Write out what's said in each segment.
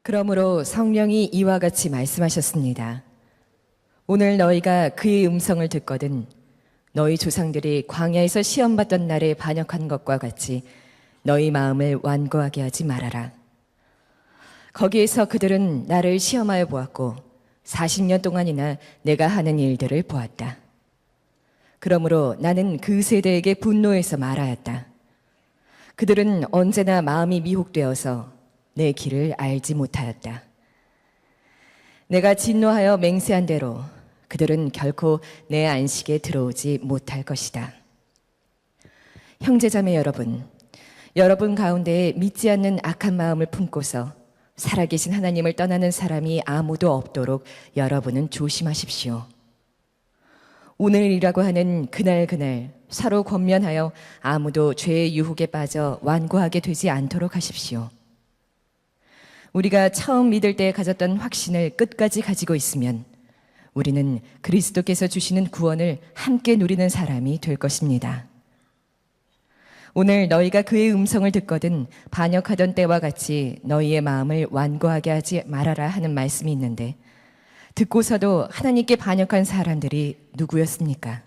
그러므로 성령이 이와 같이 말씀하셨습니다. 오늘 너희가 그의 음성을 듣거든 너희 조상들이 광야에서 시험받던 날에 반역한 것과 같이 너희 마음을 완고하게 하지 말아라. 거기에서 그들은 나를 시험하여 보았고 40년 동안이나 내가 하는 일들을 보았다. 그러므로 나는 그 세대에게 분노해서 말하였다. 그들은 언제나 마음이 미혹되어서 내 길을 알지 못하였다. 내가 진노하여 맹세한 대로 그들은 결코 내 안식에 들어오지 못할 것이다. 형제자매 여러분 가운데에 믿지 않는 악한 마음을 품고서 살아계신 하나님을 떠나는 사람이 아무도 없도록 여러분은 조심하십시오. 오늘이라고 하는 그날 서로 권면하여 아무도 죄의 유혹에 빠져 완고하게 되지 않도록 하십시오. 우리가 처음 믿을 때 가졌던 확신을 끝까지 가지고 있으면 우리는 그리스도께서 주시는 구원을 함께 누리는 사람이 될 것입니다. 오늘 너희가 그의 음성을 듣거든 반역하던 때와 같이 너희의 마음을 완고하게 하지 말아라 하는 말씀이 있는데, 듣고서도 하나님께 반역한 사람들이 누구였습니까?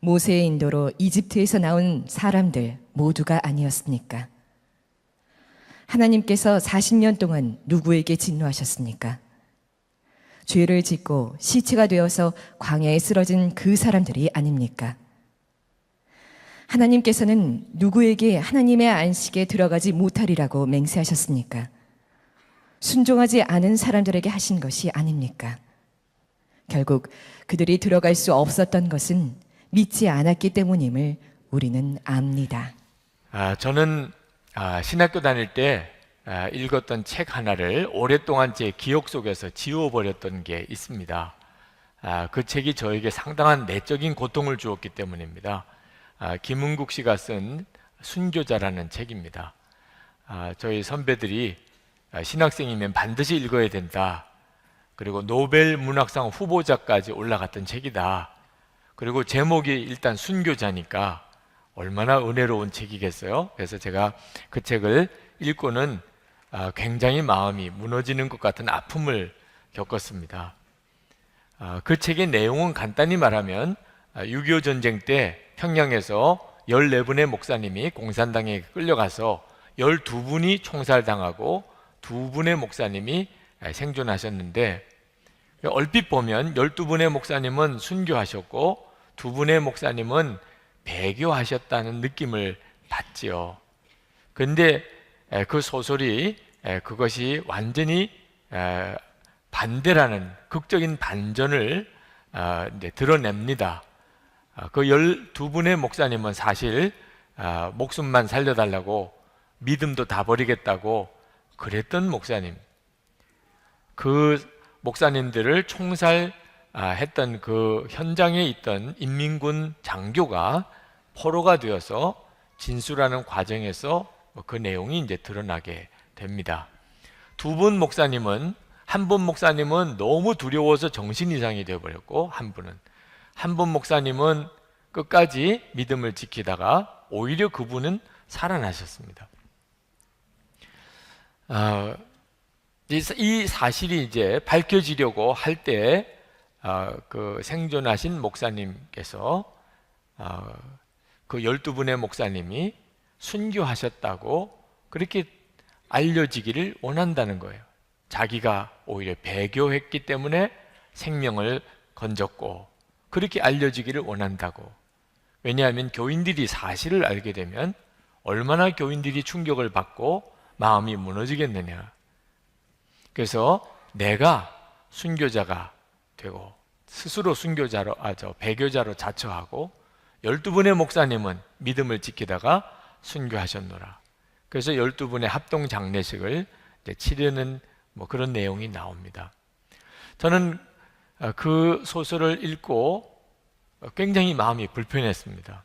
모세의 인도로 이집트에서 나온 사람들 모두가 아니었습니까? 하나님께서 40년 동안 누구에게 진노하셨습니까? 죄를 짓고 시체가 되어서 광야에 쓰러진 그 사람들이 아닙니까? 하나님께서는 누구에게 하나님의 안식에 들어가지 못하리라고 맹세하셨습니까? 순종하지 않은 사람들에게 하신 것이 아닙니까? 결국 그들이 들어갈 수 없었던 것은 믿지 않았기 때문임을 우리는 압니다. 저는 신학교 다닐 때 읽었던 책 하나를 오랫동안 제 기억 속에서 지워버렸던 게 있습니다. 그 책이 저에게 상당한 내적인 고통을 주었기 때문입니다. 김은국 씨가 쓴 순교자라는 책입니다. 저희 선배들이 신학생이면 반드시 읽어야 된다, 그리고 노벨 문학상 후보자까지 올라갔던 책이다, 그리고 제목이 일단 순교자니까 얼마나 은혜로운 책이겠어요. 그래서 제가 그 책을 읽고는 굉장히 마음이 무너지는 것 같은 아픔을 겪었습니다. 그 책의 내용은 간단히 말하면 6.25 전쟁 때 평양에서 14분의 목사님이 공산당에 끌려가서 12분이 총살당하고 2분의 목사님이 생존하셨는데, 얼핏 보면 12분의 목사님은 순교하셨고 2분의 목사님은 배교하셨다는 느낌을 받지요. 그런데 그 소설이 그것이 완전히 반대라는 극적인 반전을 드러냅니다. 그 12분의 목사님은 사실 목숨만 살려달라고, 믿음도 다 버리겠다고 그랬던 목사님, 그 목사님들을 총살했던 그 현장에 있던 인민군 장교가 포로가 되어서 진술하는 과정에서 그 내용이 이제 드러나게 됩니다. 두 분 목사님은, 한 분 목사님은 너무 두려워서 정신 이상이 되어버렸고, 한 분 목사님은 끝까지 믿음을 지키다가 오히려 그분은 살아나셨습니다. 이 사실이 이제 밝혀지려고 할 때 그 생존하신 목사님께서 그 12분의 목사님이 순교하셨다고 그렇게 알려지기를 원한다는 거예요. 자기가 오히려 배교했기 때문에 생명을 건졌고 그렇게 알려지기를 원한다고. 왜냐하면 교인들이 사실을 알게 되면 얼마나 교인들이 충격을 받고 마음이 무너지겠느냐. 그래서 내가 순교자가 되고 스스로 배교자로 자처하고 12분의 목사님은 믿음을 지키다가 순교하셨노라. 그래서 12분의 합동 장례식을 치르는 그런 내용이 나옵니다. 저는 그 소설을 읽고 굉장히 마음이 불편했습니다.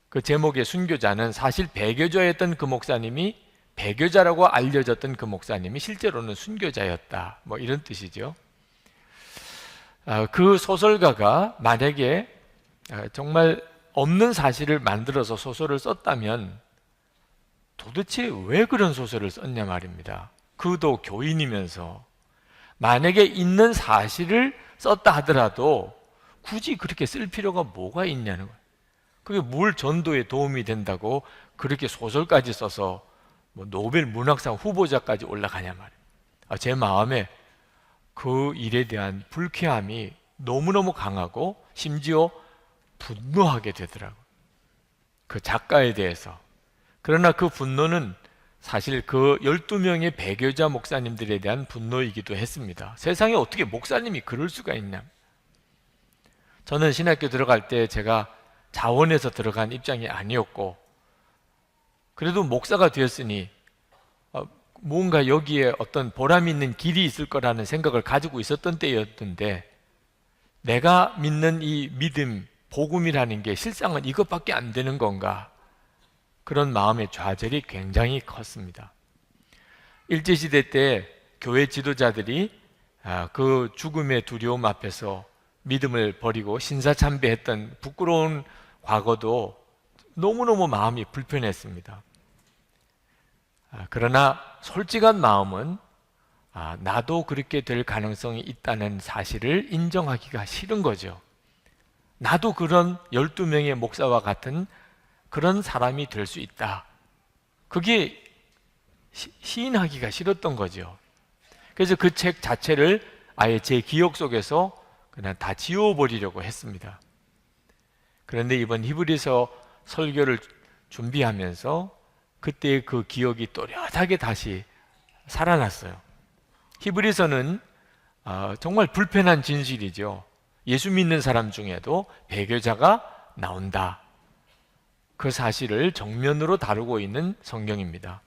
그 제목의 순교자는 사실 배교자였던 그 목사님이, 배교자라고 알려졌던 그 목사님이 실제로는 순교자였다, 이런 뜻이죠. 그 소설가가 만약에 정말 없는 사실을 만들어서 소설을 썼다면 도대체 왜 그런 소설을 썼냐 말입니다. 그도 교인이면서 만약에 있는 사실을 썼다 하더라도 굳이 그렇게 쓸 필요가 뭐가 있냐는 거예요. 그게 뭘 전도에 도움이 된다고 그렇게 소설까지 써서 뭐 노벨 문학상 후보자까지 올라가냐 말이에요. 제 마음에 그 일에 대한 불쾌함이 너무너무 강하고 심지어 분노하게 되더라고요. 그 작가에 대해서. 그러나 그 분노는 사실 그 12명의 배교자 목사님들에 대한 분노이기도 했습니다. 세상에 어떻게 목사님이 그럴 수가 있냐. 저는 신학교 들어갈 때 제가 자원해서 들어간 입장이 아니었고, 그래도 목사가 되었으니 뭔가 여기에 어떤 보람 있는 길이 있을 거라는 생각을 가지고 있었던 때였는데, 내가 믿는 이 믿음, 복음이라는 게 실상은 이것밖에 안 되는 건가? 그런 마음의 좌절이 굉장히 컸습니다. 일제시대 때 교회 지도자들이 그 죽음의 두려움 앞에서 믿음을 버리고 신사참배했던 부끄러운 과거도 너무너무 마음이 불편했습니다. 그러나 솔직한 마음은 나도 그렇게 될 가능성이 있다는 사실을 인정하기가 싫은 거죠. 나도 그런 12명의 목사와 같은 그런 사람이 될 수 있다. 그게 시인하기가 싫었던 거죠. 그래서 그 책 자체를 아예 제 기억 속에서 그냥 다 지워버리려고 했습니다. 그런데 이번 히브리서 설교를 준비하면서 그때의 그 기억이 또렷하게 다시 살아났어요. 히브리서는 정말 불편한 진실이죠. 예수 믿는 사람 중에도 배교자가 나온다. 그 사실을 정면으로 다루고 있는 성경입니다.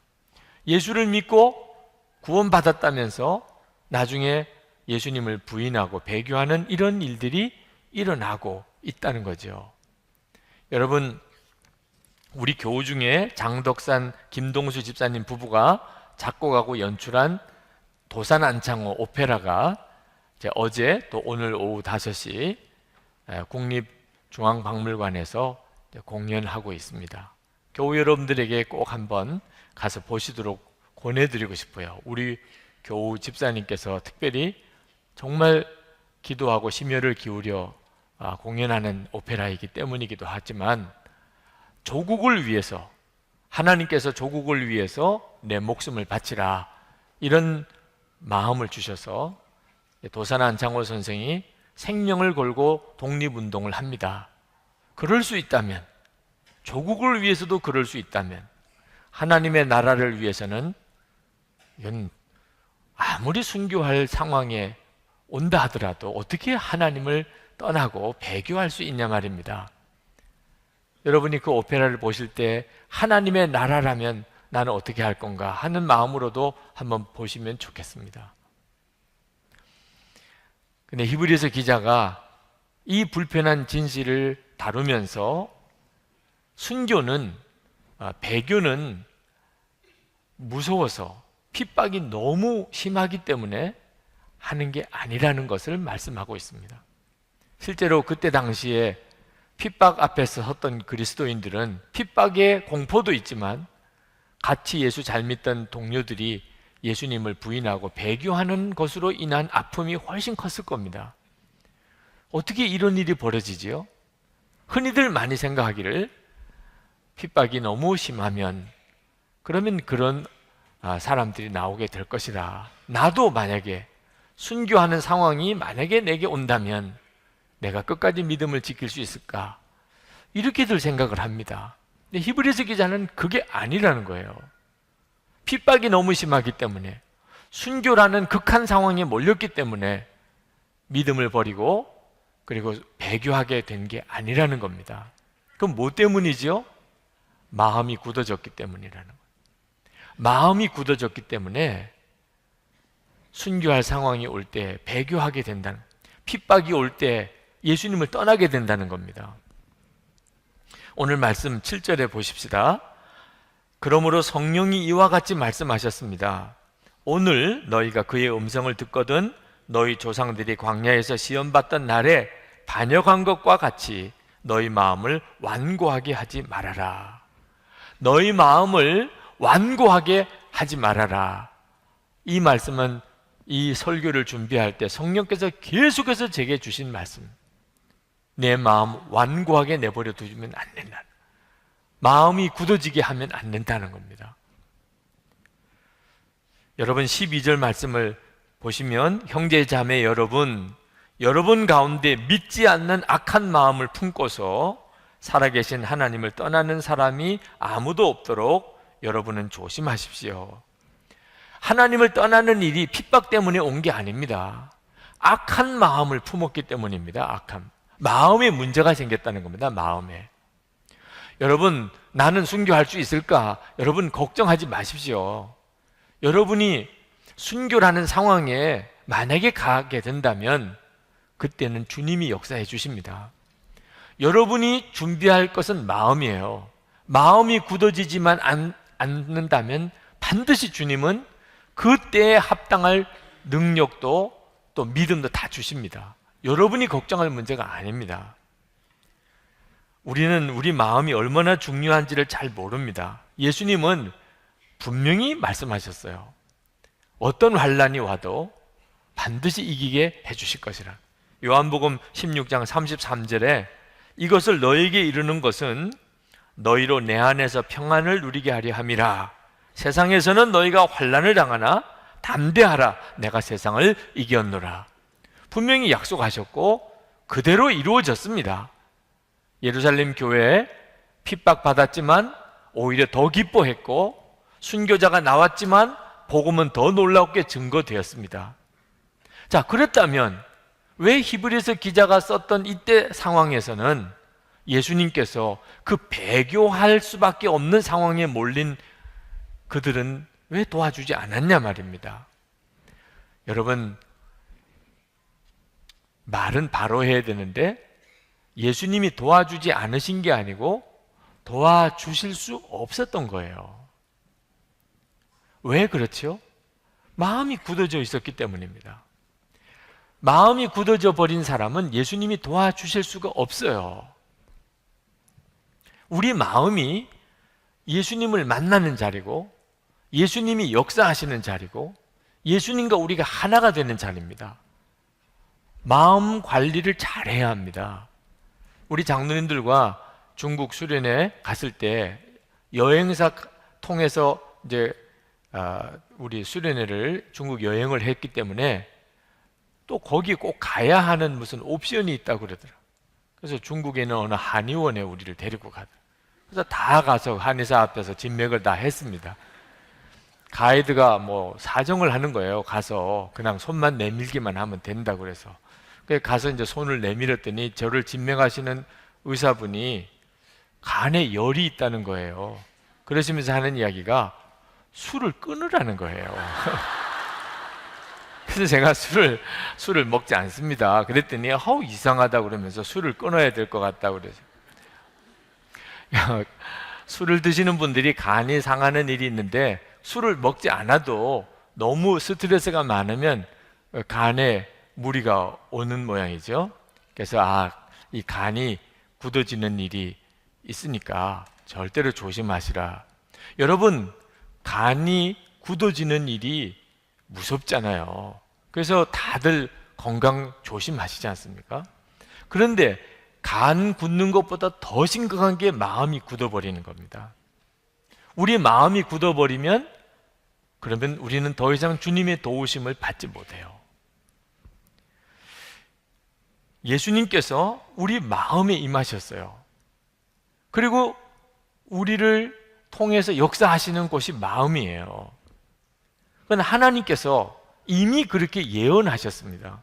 예수를 믿고 구원받았다면서 나중에 예수님을 부인하고 배교하는 이런 일들이 일어나고 있다는 거죠. 여러분, 우리 교우 중에 장덕산 김동수 집사님 부부가 작곡하고 연출한 도산 안창호 오페라가 어제 또 오늘 오후 5시 국립중앙박물관에서 공연하고 있습니다. 교우 여러분들에게 꼭 한번 가서 보시도록 권해드리고 싶어요. 우리 교우 집사님께서 특별히 정말 기도하고 심혈을 기울여 공연하는 오페라이기 때문이기도 하지만, 조국을 위해서, 하나님께서 조국을 위해서 내 목숨을 바치라, 이런 마음을 주셔서 도산 안창호 선생이 생명을 걸고 독립운동을 합니다. 그럴 수 있다면, 조국을 위해서도 그럴 수 있다면, 하나님의 나라를 위해서는 이건 아무리 순교할 상황에 온다 하더라도 어떻게 하나님을 떠나고 배교할 수 있냐 말입니다. 여러분이 그 오페라를 보실 때 하나님의 나라라면 나는 어떻게 할 건가 하는 마음으로도 한번 보시면 좋겠습니다. 근데 히브리서 기자가 이 불편한 진실을 다루면서 순교는, 배교는 무서워서 핍박이 너무 심하기 때문에 하는 게 아니라는 것을 말씀하고 있습니다. 실제로 그때 당시에 핍박 앞에서 섰던 그리스도인들은 핍박의 공포도 있지만 같이 예수 잘 믿던 동료들이 예수님을 부인하고 배교하는 것으로 인한 아픔이 훨씬 컸을 겁니다. 어떻게 이런 일이 벌어지지요? 흔히들 많이 생각하기를 핍박이 너무 심하면 그러면 그런 사람들이 나오게 될 것이라, 나도 만약에 순교하는 상황이 만약에 내게 온다면 내가 끝까지 믿음을 지킬 수 있을까, 이렇게들 생각을 합니다. 근데 히브리서 기자는 그게 아니라는 거예요. 핍박이 너무 심하기 때문에, 순교라는 극한 상황에 몰렸기 때문에 믿음을 버리고 그리고 배교하게 된 게 아니라는 겁니다. 그럼 뭐 때문이지요? 마음이 굳어졌기 때문이라는 거예요. 마음이 굳어졌기 때문에 순교할 상황이 올 때 배교하게 된다는, 핍박이 올 때 예수님을 떠나게 된다는 겁니다. 오늘 말씀 7절에 보십시다. 그러므로 성령이 이와 같이 말씀하셨습니다. 오늘 너희가 그의 음성을 듣거든 너희 조상들이 광야에서 시험받던 날에 반역한 것과 같이 너희 마음을 완고하게 하지 말아라. 너희 마음을 완고하게 하지 말아라. 이 말씀은 이 설교를 준비할 때 성령께서 계속해서 제게 주신 말씀. 내 마음 완고하게 내버려 두면 안 된다. 마음이 굳어지게 하면 안 된다는 겁니다. 여러분 12절 말씀을 보시면 형제 자매 여러분 가운데 믿지 않는 악한 마음을 품고서 살아계신 하나님을 떠나는 사람이 아무도 없도록 여러분은 조심하십시오. 하나님을 떠나는 일이 핍박 때문에 온 게 아닙니다. 악한 마음을 품었기 때문입니다. 악한 마음에 문제가 생겼다는 겁니다. 마음에. 여러분, 나는 순교할 수 있을까? 여러분 걱정하지 마십시오. 여러분이 순교라는 상황에 만약에 가게 된다면 그때는 주님이 역사해 주십니다. 여러분이 준비할 것은 마음이에요. 마음이 굳어지지만 않는다면 반드시 주님은 그때에 합당할 능력도 또 믿음도 다 주십니다. 여러분이 걱정할 문제가 아닙니다. 우리는 우리 마음이 얼마나 중요한지를 잘 모릅니다. 예수님은 분명히 말씀하셨어요. 어떤 환난이 와도 반드시 이기게 해주실 것이라. 요한복음 16장 33절에 이것을 너에게 이르는 것은 너희로 내 안에서 평안을 누리게 하려 함이라. 세상에서는 너희가 환난을 당하나 담대하라. 내가 세상을 이겼노라. 분명히 약속하셨고 그대로 이루어졌습니다. 예루살렘 교회에 핍박받았지만 오히려 더 기뻐했고 순교자가 나왔지만 복음은 더 놀랍게 증거되었습니다. 자, 그랬다면 왜 히브리서 기자가 썼던 이때 상황에서는 예수님께서 그 배교할 수밖에 없는 상황에 몰린 그들은 왜 도와주지 않았냐 말입니다. 여러분, 말은 바로 해야 되는데 예수님이 도와주지 않으신 게 아니고 도와주실 수 없었던 거예요. 왜 그렇죠? 마음이 굳어져 있었기 때문입니다. 마음이 굳어져 버린 사람은 예수님이 도와주실 수가 없어요. 우리 마음이 예수님을 만나는 자리고 예수님이 역사하시는 자리고 예수님과 우리가 하나가 되는 자리입니다. 마음 관리를 잘해야 합니다. 우리 장로님들과 중국 수련회 갔을 때 여행사 통해서 이제 우리 수련회를 중국 여행을 했기 때문에 또 거기 꼭 가야 하는 무슨 옵션이 있다고 그러더라고요. 그래서 중국에는 어느 한의원에 우리를 데리고 가더라고요. 그래서 다 가서 한의사 앞에서 진맥을 다 했습니다. 가이드가 뭐 사정을 하는 거예요. 가서 그냥 손만 내밀기만 하면 된다고 그래서. 그래서 가서 이제 손을 내밀었더니 저를 진맥하시는 의사분이 간에 열이 있다는 거예요. 그러시면서 하는 이야기가 술을 끊으라는 거예요. 그래서 제가 술을 먹지 않습니다. 그랬더니 이상하다 그러면서 술을 끊어야 될 것 같다고 그래서. 술을 드시는 분들이 간이 상하는 일이 있는데 술을 먹지 않아도 너무 스트레스가 많으면 간에 무리가 오는 모양이죠. 그래서 이 간이 굳어지는 일이 있으니까 절대로 조심하시라. 여러분, 간이 굳어지는 일이 무섭잖아요. 그래서 다들 건강 조심하시지 않습니까? 그런데 간 굳는 것보다 더 심각한 게 마음이 굳어버리는 겁니다. 우리 마음이 굳어버리면 그러면 우리는 더 이상 주님의 도우심을 받지 못해요. 예수님께서 우리 마음에 임하셨어요. 그리고 우리를 통해서 역사하시는 곳이 마음이에요. 그건 하나님께서 이미 그렇게 예언하셨습니다.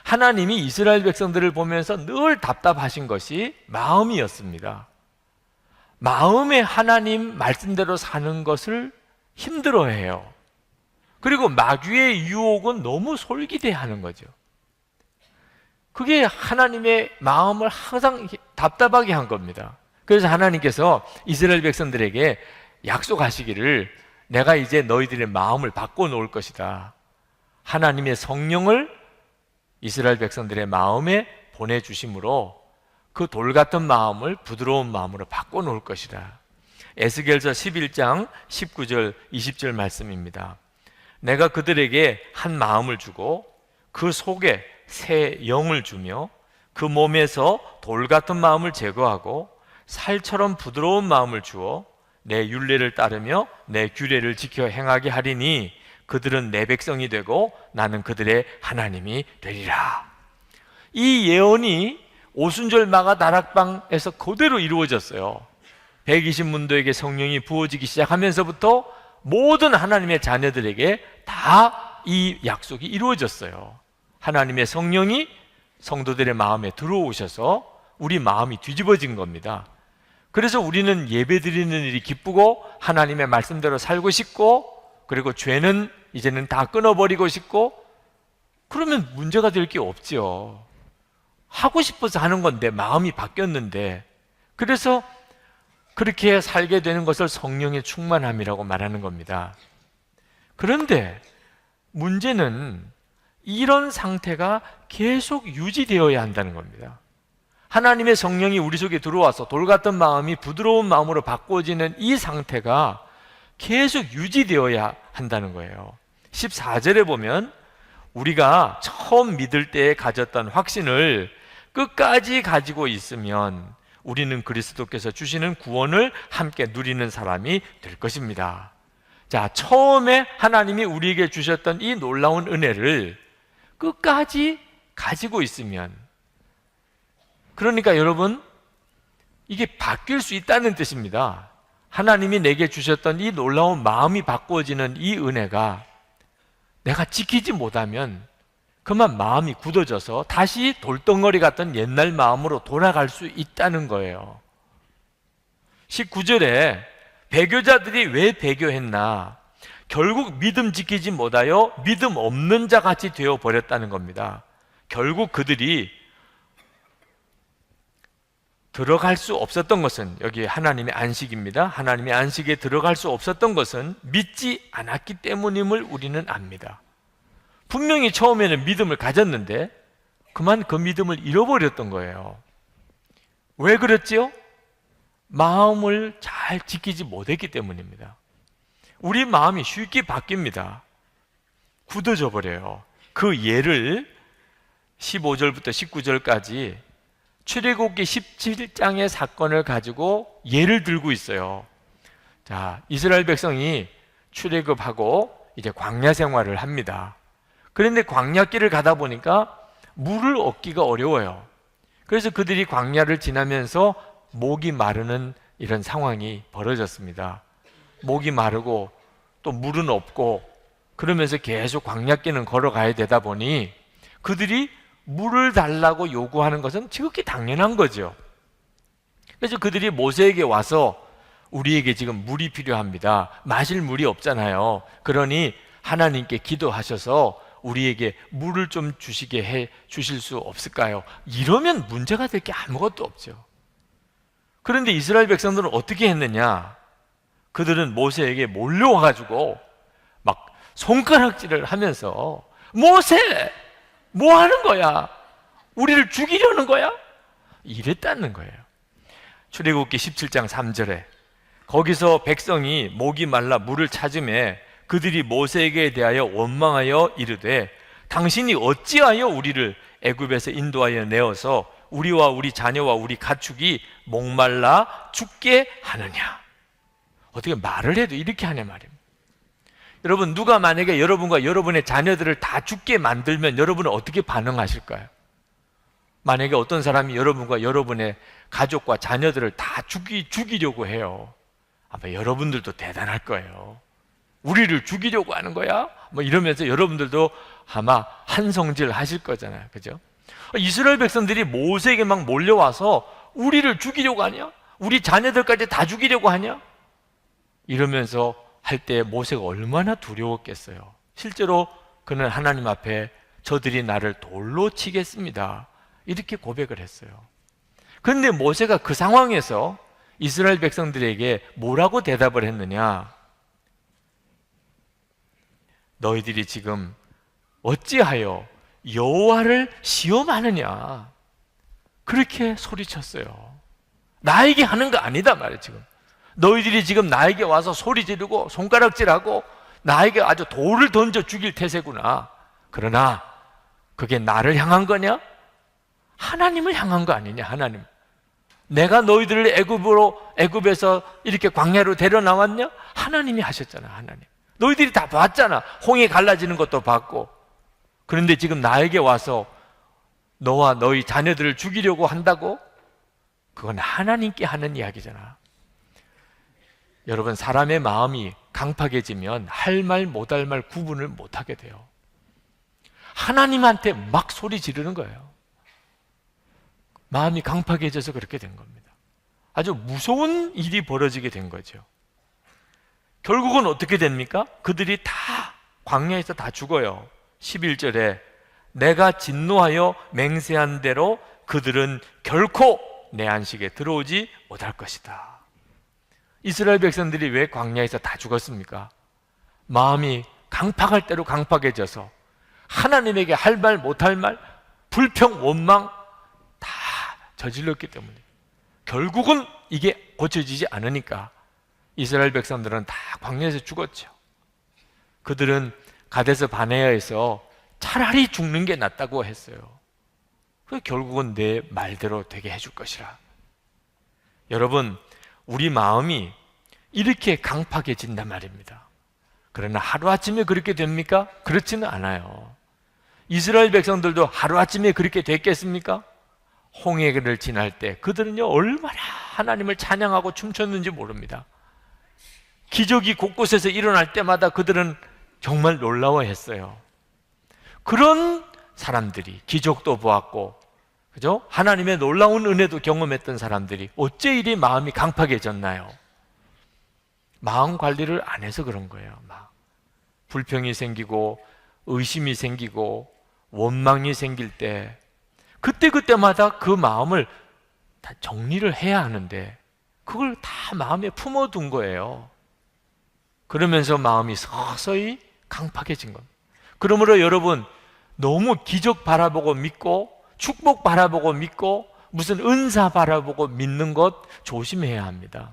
하나님이 이스라엘 백성들을 보면서 늘 답답하신 것이 마음이었습니다. 마음에 하나님 말씀대로 사는 것을 힘들어해요. 그리고 마귀의 유혹은 너무 솔깃해하는 거죠. 그게 하나님의 마음을 항상 답답하게 한 겁니다. 그래서 하나님께서 이스라엘 백성들에게 약속하시기를 내가 이제 너희들의 마음을 바꿔놓을 것이다. 하나님의 성령을 이스라엘 백성들의 마음에 보내주심으로 그 돌 같은 마음을 부드러운 마음으로 바꿔놓을 것이다. 에스겔서 11장 19절 20절 말씀입니다. 내가 그들에게 한 마음을 주고 그 속에 새 영을 주며 그 몸에서 돌 같은 마음을 제거하고 살처럼 부드러운 마음을 주어 내 율례를 따르며 내 규례를 지켜 행하게 하리니 그들은 내 백성이 되고 나는 그들의 하나님이 되리라. 이 예언이 오순절 마가 다락방에서 그대로 이루어졌어요. 120문도에게 성령이 부어지기 시작하면서부터 모든 하나님의 자녀들에게 다 이 약속이 이루어졌어요. 하나님의 성령이 성도들의 마음에 들어오셔서 우리 마음이 뒤집어진 겁니다. 그래서 우리는 예배드리는 일이 기쁘고 하나님의 말씀대로 살고 싶고, 그리고 죄는 이제는 다 끊어버리고 싶고, 그러면 문제가 될 게 없죠. 하고 싶어서 하는 건데 마음이 바뀌었는데, 그래서 그렇게 살게 되는 것을 성령의 충만함이라고 말하는 겁니다. 그런데 문제는 이런 상태가 계속 유지되어야 한다는 겁니다. 하나님의 성령이 우리 속에 들어와서 돌 같은 마음이 부드러운 마음으로 바꿔지는 이 상태가 계속 유지되어야 한다는 거예요. 14절에 보면 우리가 처음 믿을 때 가졌던 확신을 끝까지 가지고 있으면 우리는 그리스도께서 주시는 구원을 함께 누리는 사람이 될 것입니다. 자, 처음에 하나님이 우리에게 주셨던 이 놀라운 은혜를 끝까지 가지고 있으면, 그러니까 여러분, 이게 바뀔 수 있다는 뜻입니다. 하나님이 내게 주셨던 이 놀라운 마음이 바꿔지는 이 은혜가 내가 지키지 못하면 그만 마음이 굳어져서 다시 돌덩어리 같은 옛날 마음으로 돌아갈 수 있다는 거예요. 19절에 배교자들이 왜 배교했나? 결국 믿음 지키지 못하여 믿음 없는 자 같이 되어 버렸다는 겁니다. 결국 그들이 들어갈 수 없었던 것은, 여기 하나님의 안식입니다. 하나님의 안식에 들어갈 수 없었던 것은 믿지 않았기 때문임을 우리는 압니다. 분명히 처음에는 믿음을 가졌는데 그만 그 믿음을 잃어버렸던 거예요. 왜 그랬지요? 마음을 잘 지키지 못했기 때문입니다. 우리 마음이 쉽게 바뀝니다. 굳어져 버려요. 그 예를 15절부터 19절까지 출애굽기 17장의 사건을 가지고 예를 들고 있어요. 자, 이스라엘 백성이 출애굽하고 이제 광야 생활을 합니다. 그런데 광야길을 가다 보니까 물을 얻기가 어려워요. 그래서 그들이 광야를 지나면서 목이 마르는 이런 상황이 벌어졌습니다. 목이 마르고 또 물은 없고, 그러면서 계속 광야길은 걸어가야 되다 보니 그들이 물을 달라고 요구하는 것은 지극히 당연한 거죠. 그래서 그들이 모세에게 와서 우리에게 지금 물이 필요합니다. 마실 물이 없잖아요. 그러니 하나님께 기도하셔서 우리에게 물을 좀 주시게 해 주실 수 없을까요? 이러면 문제가 될 게 아무것도 없죠. 그런데 이스라엘 백성들은 어떻게 했느냐? 그들은 모세에게 몰려와가지고 막 손가락질을 하면서, 모세! 뭐 하는 거야? 우리를 죽이려는 거야? 이랬다는 거예요. 출애굽기 17장 3절에 거기서 백성이 목이 말라 물을 찾음에 그들이 모세에게 대하여 원망하여 이르되, 당신이 어찌하여 우리를 애굽에서 인도하여 내어서 우리와 우리 자녀와 우리 가축이 목말라 죽게 하느냐? 어떻게 말을 해도 이렇게 하냐 말입니다. 여러분, 누가 만약에 여러분과 여러분의 자녀들을 다 죽게 만들면 여러분은 어떻게 반응하실까요? 만약에 어떤 사람이 여러분과 여러분의 가족과 자녀들을 다 죽이려고 해요. 아마 여러분들도 대단할 거예요. 우리를 죽이려고 하는 거야? 뭐 이러면서 여러분들도 아마 한성질 하실 거잖아요. 그죠? 이스라엘 백성들이 모세에게 막 몰려와서 우리를 죽이려고 하냐? 우리 자녀들까지 다 죽이려고 하냐? 이러면서 할 때 모세가 얼마나 두려웠겠어요. 실제로 그는 하나님 앞에 저들이 나를 돌로 치겠습니다, 이렇게 고백을 했어요. 그런데 모세가 그 상황에서 이스라엘 백성들에게 뭐라고 대답을 했느냐? 너희들이 지금 어찌하여 여호와를 시험하느냐? 그렇게 소리쳤어요. 나에게 하는 거 아니다 말이에요. 지금 너희들이 지금 나에게 와서 소리 지르고 손가락질하고 나에게 아주 돌을 던져 죽일 태세구나. 그러나 그게 나를 향한 거냐? 하나님을 향한 거 아니냐? 하나님. 내가 너희들을 애굽에서 이렇게 광야로 데려 나왔냐? 하나님이 하셨잖아. 하나님. 너희들이 다 봤잖아. 홍해 갈라지는 것도 봤고. 그런데 지금 나에게 와서 너와 너희 자녀들을 죽이려고 한다고? 그건 하나님께 하는 이야기잖아. 여러분, 사람의 마음이 강팍해지면 할 말 못할 말 구분을 못하게 돼요. 하나님한테 막 소리 지르는 거예요. 마음이 강팍해져서 그렇게 된 겁니다. 아주 무서운 일이 벌어지게 된 거죠. 결국은 어떻게 됩니까? 그들이 다 광야에서 다 죽어요. 11절에 내가 진노하여 맹세한 대로 그들은 결코 내 안식에 들어오지 못할 것이다. 이스라엘 백성들이 왜 광야에서 다 죽었습니까? 마음이 강팍할 대로 강팍해져서 하나님에게 할 말 못할 말, 불평, 원망 다 저질렀기 때문에 결국은 이게 고쳐지지 않으니까 이스라엘 백성들은 다 광야에서 죽었죠. 그들은 가데스 바네아에서 차라리 죽는 게 낫다고 했어요. 그래서 결국은 내 말대로 되게 해줄 것이라. 여러분, 우리 마음이 이렇게 강팍해진단 말입니다. 그러나 하루아침에 그렇게 됩니까? 그렇지는 않아요. 이스라엘 백성들도 하루아침에 그렇게 됐겠습니까? 홍해를 지날 때 그들은요 얼마나 하나님을 찬양하고 춤췄는지 모릅니다. 기적이 곳곳에서 일어날 때마다 그들은 정말 놀라워했어요. 그런 사람들이 기적도 보았고, 그죠? 하나님의 놀라운 은혜도 경험했던 사람들이 어째 이리 마음이 강팍해졌나요? 마음 관리를 안 해서 그런 거예요. 막 불평이 생기고 의심이 생기고 원망이 생길 때 그때마다 그 마음을 다 정리를 해야 하는데 그걸 다 마음에 품어둔 거예요. 그러면서 마음이 서서히 강팍해진 겁니다. 그러므로 여러분, 너무 기적 바라보고 믿고 축복 바라보고 믿고 무슨 은사 바라보고 믿는 것 조심해야 합니다.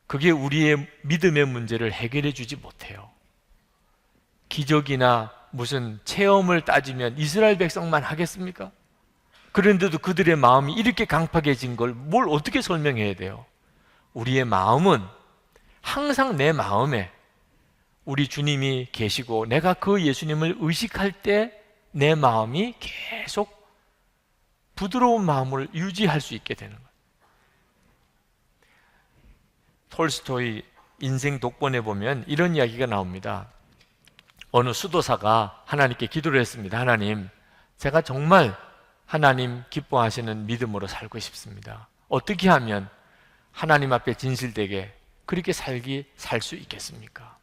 그게 우리의 믿음의 문제를 해결해 주지 못해요. 기적이나 무슨 체험을 따지면 이스라엘 백성만 하겠습니까? 그런데도 그들의 마음이 이렇게 강팍해진 걸 뭘 어떻게 설명해야 돼요? 우리의 마음은 항상 내 마음에 우리 주님이 계시고 내가 그 예수님을 의식할 때 내 마음이 계속 부드러운 마음을 유지할 수 있게 되는 거예요. 톨스토이 인생 독본에 보면 이런 이야기가 나옵니다. 어느 수도사가 하나님께 기도를 했습니다. 하나님, 제가 정말 하나님 기뻐하시는 믿음으로 살고 싶습니다. 어떻게 하면 하나님 앞에 진실되게 그렇게 살 수 있겠습니까?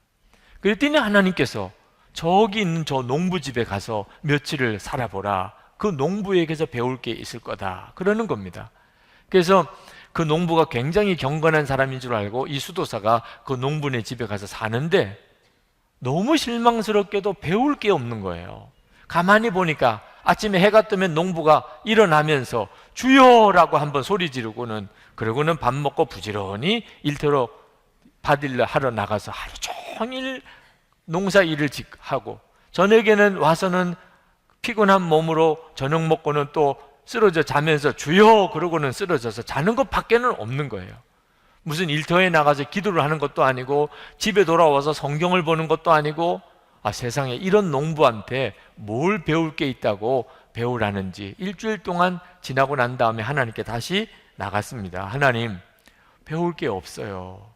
그랬더니 하나님께서 저기 있는 저 농부집에 가서 며칠을 살아보라. 그 농부에게서 배울 게 있을 거다. 그러는 겁니다. 그래서 그 농부가 굉장히 경건한 사람인 줄 알고 이 수도사가 그 농부네 집에 가서 사는데 너무 실망스럽게도 배울 게 없는 거예요. 가만히 보니까 아침에 해가 뜨면 농부가 일어나면서 주여라고 한번 소리 지르고는, 그러고는 밥 먹고 부지런히 일터로 밭일을 하러 나가서 하루 종일 농사 일을 하고, 저녁에는 와서는 피곤한 몸으로 저녁 먹고는 또 쓰러져 자면서 주여 그러고는 쓰러져서 자는 것 밖에는 없는 거예요. 무슨 일터에 나가서 기도를 하는 것도 아니고 집에 돌아와서 성경을 보는 것도 아니고, 세상에 이런 농부한테 뭘 배울 게 있다고 배우라는지. 일주일 동안 지나고 난 다음에 하나님께 다시 나갔습니다. 하나님, 배울 게 없어요.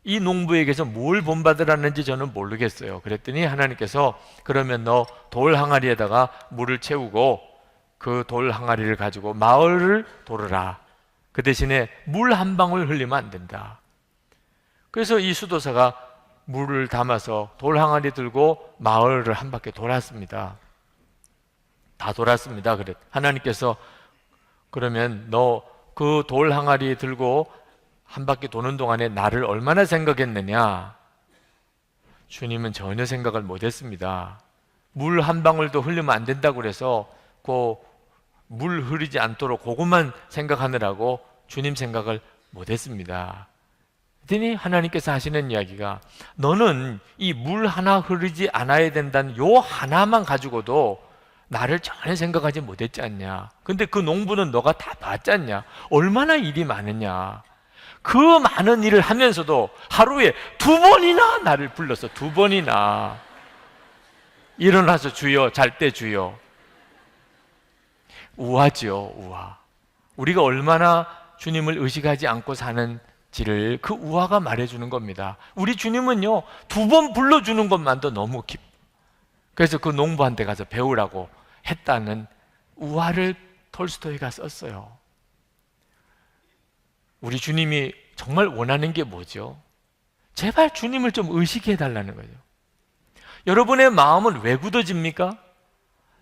이 농부에게서 뭘 본받으라는지 저는 모르겠어요. 그랬더니 하나님께서 그러면 너 돌 항아리에다가 물을 채우고 그 돌 항아리를 가지고 마을을 돌으라. 그 대신에 물 한 방울 흘리면 안 된다. 그래서 이 수도사가 물을 담아서 돌 항아리 들고 마을을 한 바퀴 돌았습니다. 다 돌았습니다. 그래 하나님께서 그러면 너 그 돌 항아리 들고 한 바퀴 도는 동안에 나를 얼마나 생각했느냐? 주님은 전혀 생각을 못했습니다. 물 한 방울도 흘리면 안 된다고 그래서 그 물 흐르지 않도록 그것만 생각하느라고 주님 생각을 못했습니다. 그랬더니 하나님께서 하시는 이야기가 너는 이 물 하나 흐르지 않아야 된다는 요 하나만 가지고도 나를 전혀 생각하지 못했지 않냐. 근데 그 농부는 너가 다 봤지 않냐. 얼마나 일이 많으냐. 그 많은 일을 하면서도 하루에 2번이나 나를 불렀어. 2번이나 일어나서 주여, 잘 때 주여. 우화지요, 우화. 우리가 얼마나 주님을 의식하지 않고 사는지를 그 우화가 말해주는 겁니다. 우리 주님은요 2번 불러주는 것만도 너무 기뻐. 그래서 그 농부한테 가서 배우라고 했다는 우화를 톨스토이가 썼어요. 우리 주님이 정말 원하는 게 뭐죠? 제발 주님을 좀 의식해 달라는 거죠. 여러분의 마음은 왜 굳어집니까?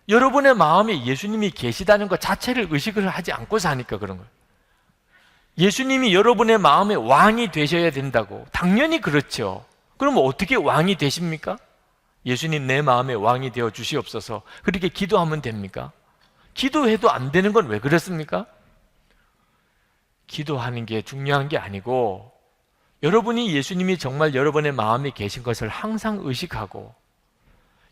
여러분의 마음에 예수님이 계시다는 것 자체를 의식을 하지 않고 사니까 그런 거예요. 예수님이 여러분의 마음의 왕이 되셔야 된다고. 당연히 그렇죠. 그럼 어떻게 왕이 되십니까? 예수님 내 마음의 왕이 되어 주시옵소서. 그렇게 기도하면 됩니까? 기도해도 안 되는 건 왜 그렇습니까? 기도하는 게 중요한 게 아니고 여러분이 예수님이 정말 여러분의 마음에 계신 것을 항상 의식하고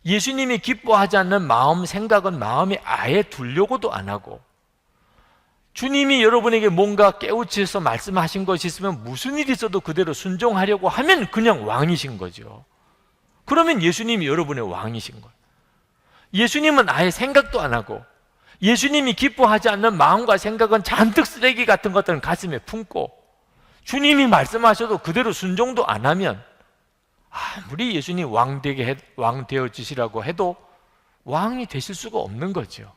예수님이 기뻐하지 않는 마음, 생각은 마음에 아예 두려고도 안 하고 주님이 여러분에게 뭔가 깨우쳐서 말씀하신 것이 있으면 무슨 일이 있어도 그대로 순종하려고 하면 그냥 왕이신 거죠. 그러면 예수님이 여러분의 왕이신 거예요. 예수님은 아예 생각도 안 하고 예수님이 기뻐하지 않는 마음과 생각은 잔뜩 쓰레기 같은 것들은 가슴에 품고 주님이 말씀하셔도 그대로 순종도 안 하면 아무리 예수님이 왕 되어지시라고 해도 왕이 되실 수가 없는 거죠.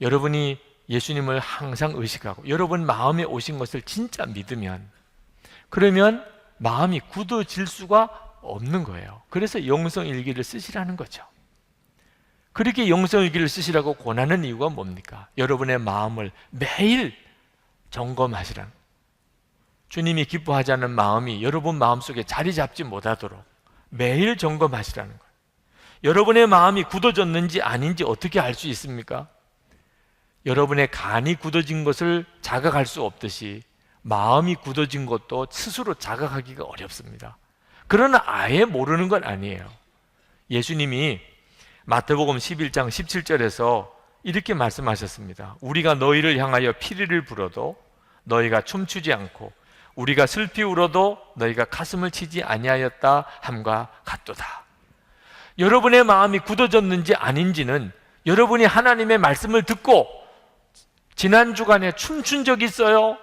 여러분이 예수님을 항상 의식하고 여러분 마음에 오신 것을 진짜 믿으면 그러면 마음이 굳어질 수가 없는 거예요. 그래서 영성일기를 쓰시라는 거죠. 그렇게 영성일기를 쓰시라고 권하는 이유가 뭡니까? 여러분의 마음을 매일 점검하시라는 거예요. 주님이 기뻐하지 않는 마음이 여러분 마음속에 자리 잡지 못하도록 매일 점검하시라는 거예요. 여러분의 마음이 굳어졌는지 아닌지 어떻게 알 수 있습니까? 여러분의 간이 굳어진 것을 자각할 수 없듯이 마음이 굳어진 것도 스스로 자각하기가 어렵습니다. 그러나 아예 모르는 건 아니에요. 예수님이 마태복음 11장 17절에서 이렇게 말씀하셨습니다. 우리가 너희를 향하여 피리를 불어도 너희가 춤추지 않고 우리가 슬피 울어도 너희가 가슴을 치지 아니하였다 함과 같도다. 여러분의 마음이 굳어졌는지 아닌지는 여러분이 하나님의 말씀을 듣고 지난 주간에 춤춘 적 있어요?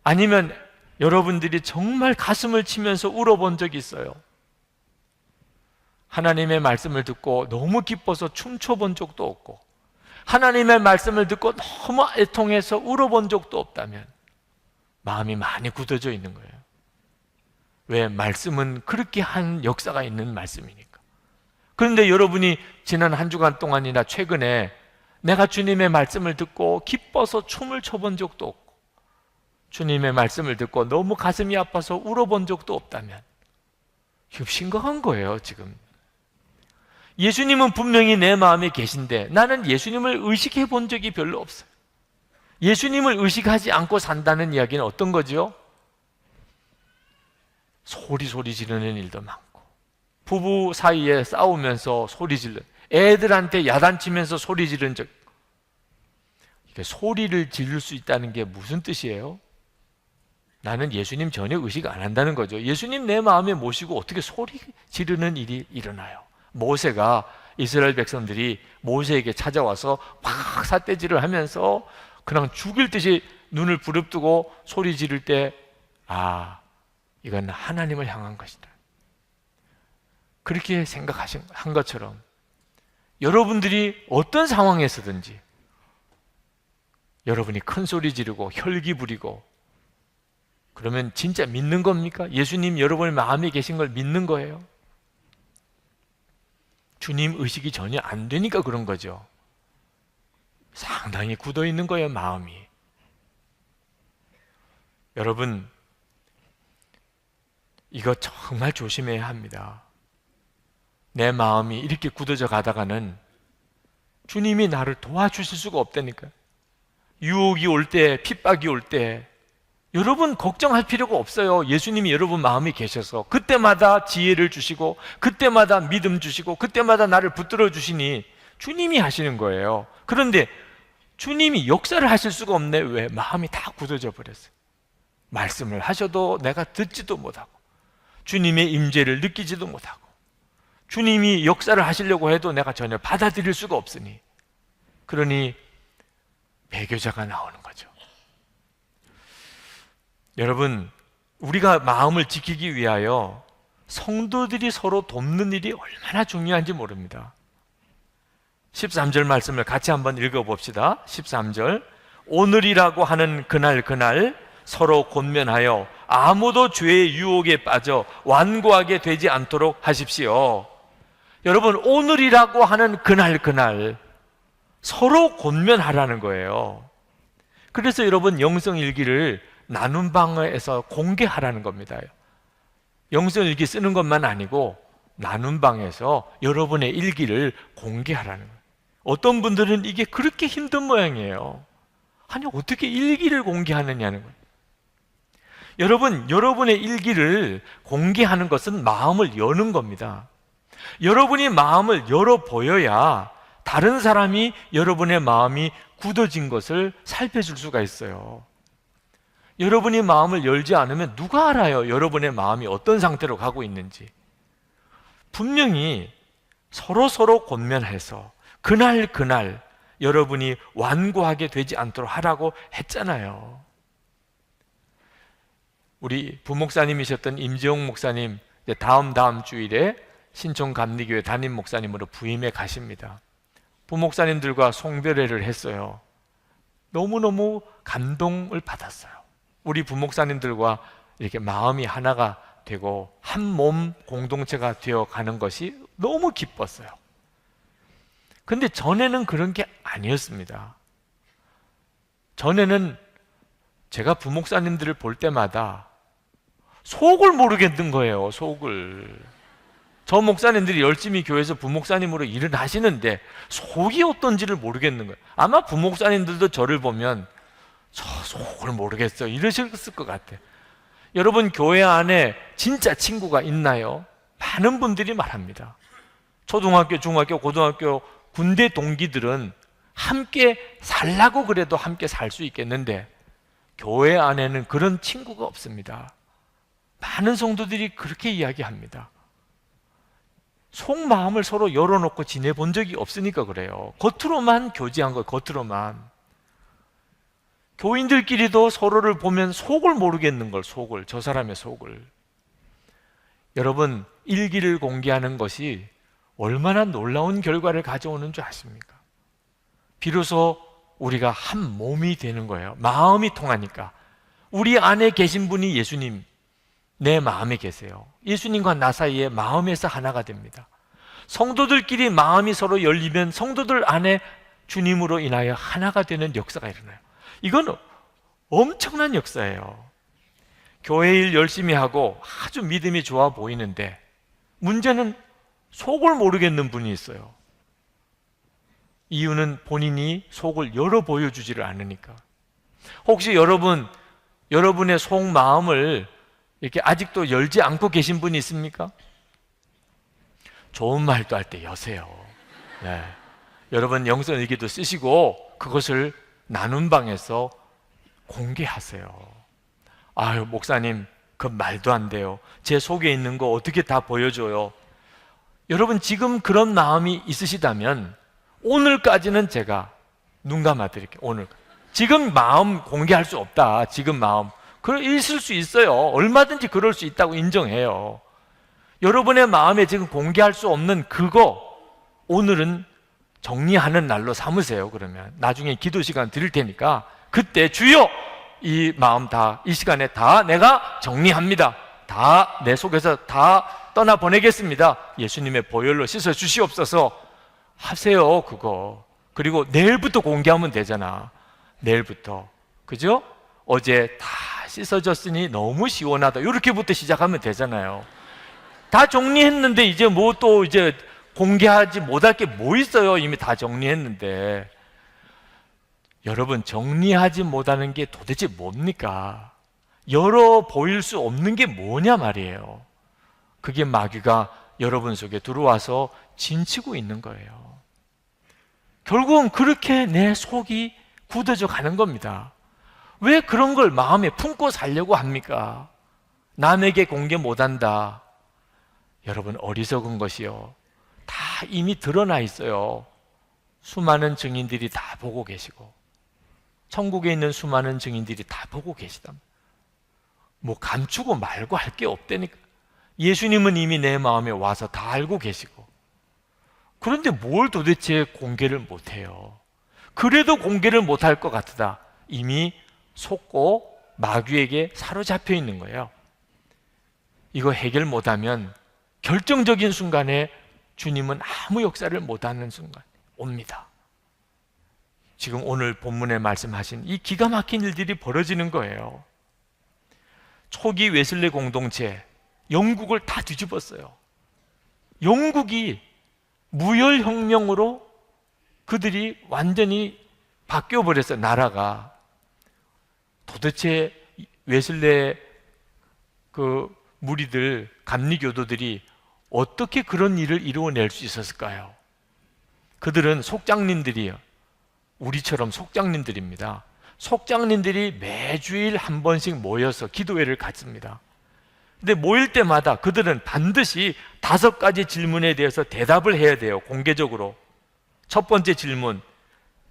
아니면 여러분들이 정말 가슴을 치면서 울어본 적이 있어요? 하나님의 말씀을 듣고 너무 기뻐서 춤춰본 적도 없고 하나님의 말씀을 듣고 너무 애통해서 울어본 적도 없다면 마음이 많이 굳어져 있는 거예요. 왜? 말씀은 그렇게 한 역사가 있는 말씀이니까. 그런데 여러분이 지난 한 주간 동안이나 최근에 내가 주님의 말씀을 듣고 기뻐서 춤을 춰본 적도 없고 주님의 말씀을 듣고 너무 가슴이 아파서 울어본 적도 없다면 지금 심각한 거예요. 지금 예수님은 분명히 내 마음에 계신데 나는 예수님을 의식해 본 적이 별로 없어요. 예수님을 의식하지 않고 산다는 이야기는 어떤 거죠? 소리 지르는 일도 많고 부부 사이에 싸우면서 소리 지르는, 애들한테 야단치면서 소리 지른 적. 이게 소리를 지를 수 있다는 게 무슨 뜻이에요? 나는 예수님 전혀 의식 안 한다는 거죠. 예수님 내 마음에 모시고 어떻게 소리 지르는 일이 일어나요? 모세가 이스라엘 백성들이 모세에게 찾아와서 막 삿대질을 하면서 그냥 죽일 듯이 눈을 부릅뜨고 소리 지를 때 이건 하나님을 향한 것이다. 그렇게 한 것처럼 여러분들이 어떤 상황에서든지 여러분이 큰 소리 지르고 혈기 부리고 그러면 진짜 믿는 겁니까? 예수님 여러분의 마음에 계신 걸 믿는 거예요? 주님 의식이 전혀 안 되니까 그런 거죠. 상당히 굳어 있는 거예요, 마음이. 여러분, 이거 정말 조심해야 합니다. 내 마음이 이렇게 굳어져 가다가는 주님이 나를 도와주실 수가 없다니까요. 유혹이 올 때, 핍박이 올 때 여러분 걱정할 필요가 없어요. 예수님이 여러분 마음에 계셔서 그때마다 지혜를 주시고 그때마다 믿음 주시고 그때마다 나를 붙들어 주시니 주님이 하시는 거예요. 그런데 주님이 역사를 하실 수가 없네. 왜? 마음이 다 굳어져 버렸어요. 말씀을 하셔도 내가 듣지도 못하고 주님의 임재를 느끼지도 못하고 주님이 역사를 하시려고 해도 내가 전혀 받아들일 수가 없으니, 그러니 배교자가 나오는 거죠. 여러분, 우리가 마음을 지키기 위하여 성도들이 서로 돕는 일이 얼마나 중요한지 모릅니다. 13절 말씀을 같이 한번 읽어봅시다. 13절, 오늘이라고 하는 그날 서로 권면하여 아무도 죄의 유혹에 빠져 완고하게 되지 않도록 하십시오. 여러분, 오늘이라고 하는 그날 서로 권면하라는 거예요. 그래서 여러분, 영성일기를 나눔 방에서 공개하라는 겁니다. 영성일기 쓰는 것만 아니고 나눔 방에서 여러분의 일기를 공개하라는 거예요. 어떤 분들은 이게 그렇게 힘든 모양이에요. 아니, 어떻게 일기를 공개하느냐는 거예요. 여러분, 여러분의 일기를 공개하는 것은 마음을 여는 겁니다. 여러분이 마음을 열어 보여야 다른 사람이 여러분의 마음이 굳어진 것을 살펴줄 수가 있어요. 여러분이 마음을 열지 않으면 누가 알아요? 여러분의 마음이 어떤 상태로 가고 있는지. 분명히 서로 권면해서 그날 여러분이 완고하게 되지 않도록 하라고 했잖아요. 우리 부목사님이셨던 임재용 목사님, 다음 주일에 신촌 감리교회 담임 목사님으로 부임해 가십니다. 부목사님들과 송별회를 했어요. 너무너무 감동을 받았어요. 우리 부목사님들과 이렇게 마음이 하나가 되고 한 몸 공동체가 되어 가는 것이 너무 기뻤어요. 근데 전에는 그런 게 아니었습니다. 전에는 제가 부목사님들을 볼 때마다 속을 모르겠는 거예요. 속을. 저 목사님들이 열심히 교회에서 부목사님으로 일을 하시는데 속이 어떤지를 모르겠는 거예요. 아마 부목사님들도 저를 보면 저 속을 모르겠어 이러셨을 것 같아요. 여러분, 교회 안에 진짜 친구가 있나요? 많은 분들이 말합니다. 초등학교, 중학교, 고등학교, 군대 동기들은 함께 살라고 그래도 함께 살 수 있겠는데 교회 안에는 그런 친구가 없습니다. 많은 성도들이 그렇게 이야기합니다. 속마음을 서로 열어놓고 지내본 적이 없으니까 그래요. 겉으로만 교제한 거예요. 겉으로만. 교인들끼리도 서로를 보면 속을 모르겠는 걸, 속을, 저 사람의 속을. 여러분, 일기를 공개하는 것이 얼마나 놀라운 결과를 가져오는 줄 아십니까? 비로소 우리가 한 몸이 되는 거예요. 마음이 통하니까. 우리 안에 계신 분이 예수님, 내 마음에 계세요. 예수님과 나 사이에 마음에서 하나가 됩니다. 성도들끼리 마음이 서로 열리면 성도들 안에 주님으로 인하여 하나가 되는 역사가 일어나요. 이건 엄청난 역사예요. 교회 일 열심히 하고 아주 믿음이 좋아 보이는데 문제는 속을 모르겠는 분이 있어요. 이유는 본인이 속을 열어 보여주지를 않으니까. 혹시 여러분의 속마음을 이렇게 아직도 열지 않고 계신 분이 있습니까? 좋은 말도 할 때 여세요. 네. 여러분, 영성일기도 쓰시고 그것을 나눔 방에서 공개하세요. 아유, 목사님, 그 말도 안 돼요. 제 속에 있는 거 어떻게 다 보여줘요? 여러분, 지금 그런 마음이 있으시다면 오늘까지는 제가 눈 감아 드릴게요. 오늘. 지금 마음 공개할 수 없다. 지금 마음. 있을 수 있어요. 얼마든지 그럴 수 있다고 인정해요. 여러분의 마음에 지금 공개할 수 없는 그거 오늘은 정리하는 날로 삼으세요. 그러면 나중에 기도 시간 드릴 테니까 그때 주여 이 마음 다 이 시간에 다 내가 정리합니다. 다 내 속에서 다 떠나보내겠습니다. 예수님의 보혈로 씻어 주시옵소서 하세요. 그거. 그리고 내일부터 공개하면 되잖아. 내일부터. 그죠? 어제 다 씻어졌으니 너무 시원하다. 이렇게부터 시작하면 되잖아요. 다 정리했는데 이제 뭐 또 이제 공개하지 못할 게 뭐 있어요. 이미 다 정리했는데. 여러분, 정리하지 못하는 게 도대체 뭡니까? 열어 보일 수 없는 게 뭐냐 말이에요. 그게 마귀가 여러분 속에 들어와서 진치고 있는 거예요. 결국은 그렇게 내 속이 굳어져 가는 겁니다. 왜 그런 걸 마음에 품고 살려고 합니까? 남에게 공개 못한다. 여러분, 어리석은 것이요, 다 이미 드러나 있어요. 수많은 증인들이 다 보고 계시고, 천국에 있는 수많은 증인들이 다 보고 계시다. 뭐 감추고 말고 할 게 없다니까. 예수님은 이미 내 마음에 와서 다 알고 계시고, 그런데 뭘 도대체 공개를 못해요? 그래도 공개를 못할 것 같다. 이미 속고 마귀에게 사로잡혀 있는 거예요. 이거 해결 못하면 결정적인 순간에 주님은 아무 역사를 못하는 순간 옵니다. 지금 오늘 본문에 말씀하신 이 기가 막힌 일들이 벌어지는 거예요. 초기 웨슬리 공동체, 영국을 다 뒤집었어요. 영국이 무혈혁명으로 그들이 완전히 바뀌어버렸어요. 나라가. 도대체 웨슬레 그 무리들, 감리교도들이 어떻게 그런 일을 이루어낼 수 있었을까요? 그들은 속장님들이에요. 우리처럼 속장님들입니다. 속장님들이 매주일 한 번씩 모여서 기도회를 갖습니다. 근데 모일 때마다 그들은 반드시 5가지 질문에 대해서 대답을 해야 돼요. 공개적으로. 첫 번째 질문,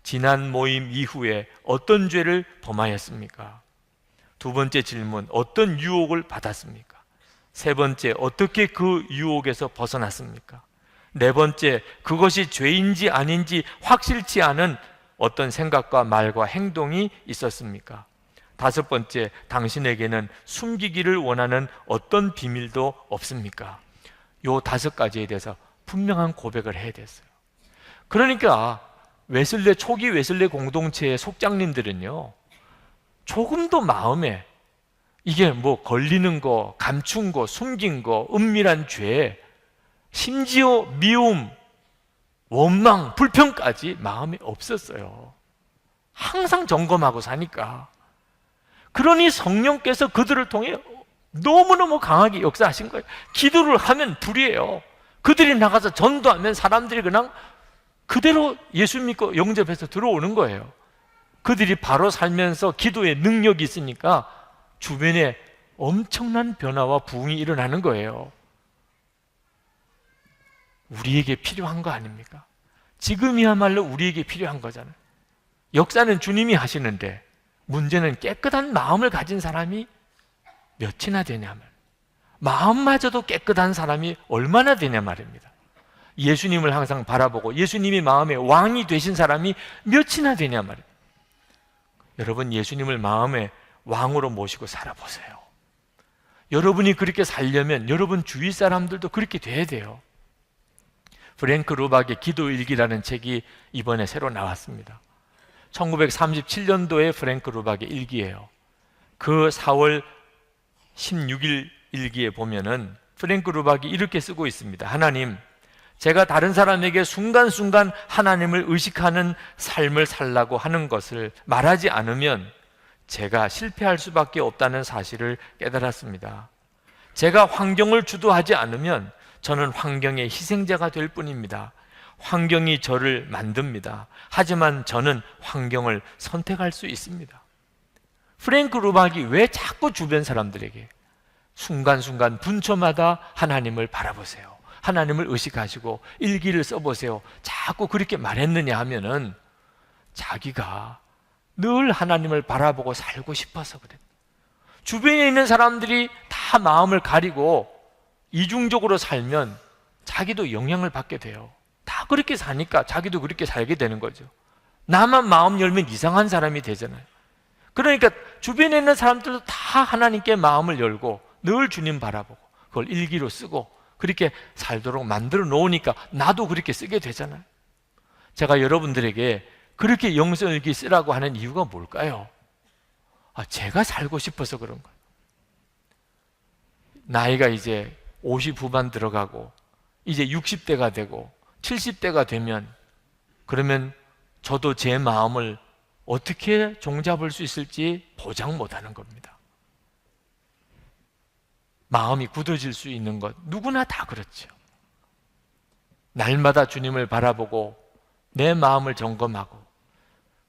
지난 모임 이후에 어떤 죄를 범하였습니까? 두 번째 질문, 어떤 유혹을 받았습니까? 세 번째, 어떻게 그 유혹에서 벗어났습니까? 네 번째, 그것이 죄인지 아닌지 확실치 않은 어떤 생각과 말과 행동이 있었습니까? 다섯 번째, 당신에게는 숨기기를 원하는 어떤 비밀도 없습니까? 요 5가지에 대해서 분명한 고백을 해야 됐어요. 그러니까 초기 웨슬레 공동체의 속장님들은요, 조금도 마음에 이게 뭐 걸리는 거, 감춘 거, 숨긴 거, 은밀한 죄, 심지어 미움, 원망, 불평까지 마음에 없었어요. 항상 점검하고 사니까. 그러니 성령께서 그들을 통해 너무너무 강하게 역사하신 거예요. 기도를 하면 불이에요. 그들이 나가서 전도하면 사람들이 그냥 그대로 예수 믿고 영접해서 들어오는 거예요. 그들이 바로 살면서 기도에 능력이 있으니까 주변에 엄청난 변화와 부흥이 일어나는 거예요. 우리에게 필요한 거 아닙니까? 지금이야말로 우리에게 필요한 거잖아요. 역사는 주님이 하시는데 문제는 깨끗한 마음을 가진 사람이 몇이나 되냐 말이에요. 마음마저도 깨끗한 사람이 얼마나 되냐 말입니다. 예수님을 항상 바라보고 예수님이 마음의 왕이 되신 사람이 몇이나 되냐 말이에요. 여러분, 예수님을 마음의 왕으로 모시고 살아보세요. 여러분이 그렇게 살려면 여러분 주위 사람들도 그렇게 돼야 돼요. 프랭크 루박의 기도일기라는 책이 이번에 새로 나왔습니다. 1937년도에 프랭크 루박의 일기예요. 그 4월 16일 일기에 보면은 프랭크 루박이 이렇게 쓰고 있습니다. 하나님, 제가 다른 사람에게 순간순간 하나님을 의식하는 삶을 살라고 하는 것을 말하지 않으면 제가 실패할 수밖에 없다는 사실을 깨달았습니다. 제가 환경을 주도하지 않으면 저는 환경의 희생자가 될 뿐입니다. 환경이 저를 만듭니다. 하지만 저는 환경을 선택할 수 있습니다. 프랭크 루박이 왜 자꾸 주변 사람들에게 순간순간 분초마다 하나님을 바라보세요, 하나님을 의식하시고 일기를 써보세요, 자꾸 그렇게 말했느냐 하면은 자기가 늘 하나님을 바라보고 살고 싶어서 그래요. 주변에 있는 사람들이 다 마음을 가리고 이중적으로 살면 자기도 영향을 받게 돼요. 다 그렇게 사니까 자기도 그렇게 살게 되는 거죠. 나만 마음 열면 이상한 사람이 되잖아요. 그러니까 주변에 있는 사람들도 다 하나님께 마음을 열고 늘 주님 바라보고 그걸 일기로 쓰고 그렇게 살도록 만들어 놓으니까 나도 그렇게 쓰게 되잖아요. 제가 여러분들에게 그렇게 영성일기 쓰라고 하는 이유가 뭘까요? 제가 살고 싶어서 그런 거예요. 나이가 이제 50 후반 들어가고 이제 60대가 되고 70대가 되면 그러면 저도 제 마음을 어떻게 종잡을 수 있을지 보장 못하는 겁니다. 마음이 굳어질 수 있는 것, 누구나 다 그렇죠. 날마다 주님을 바라보고 내 마음을 점검하고